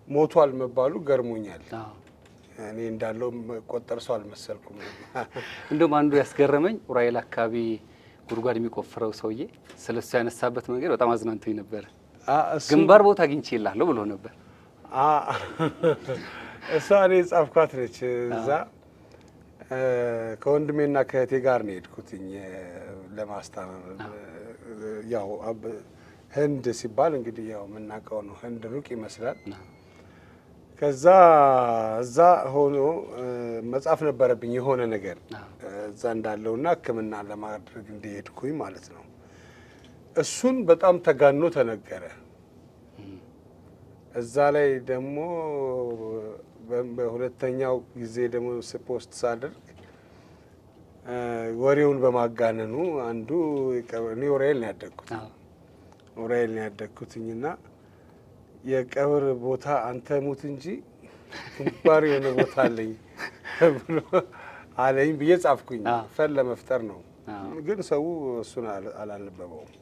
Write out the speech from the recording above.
ሞቷል መባሉ ገርሞኛል እኔ እንዳለው ቆጠር ሰው አልመሰልኩም እንደውም አንዱ ያስገረመኝ ኡራኤል አካባቢ ጉድጓድ የሚቆፍረው ሰውዬ ስለሱ ያነሳበት መንገድ በጣም አዝናንቶኝ ነበር ግንባር ቦታ አግኝቼልሃለሁ ብሎ ነበር እሷ እኔ ጻፍኳት ነች እዛ ከወንድሜና ከእህቴ ጋር ነው የሄድኩትኝ ለማስታመም ያው ህንድ ሲባል እንግዲህ ያው ምናቀው ነው ህንድ ሩቅ ይመስላል ከዛ እዛ ሆኖ መጻፍ ነበረብኝ የሆነ ነገር እዛ እንዳለውና ህክምና ለማድረግ እንደሄድኩኝ ማለት ነው እሱን በጣም ተጋኖ ተነገረ እዛ ላይ ደግሞ በሁለተኛው ጊዜ ደግሞ ፖስት ሳደርግ ወሬውን በማጋነኑ አንዱ እኔ ኡራኤል ነው ያደግኩትኝና የቀብር ቦታ አንተ ሙት እንጂ ግንባር የሆነ ቦታ አለኝ ብሎ አለኝ ብዬ ጻፍኩኝ ፈን ለመፍጠር ነው ግን ሰው እሱን አላነበበውም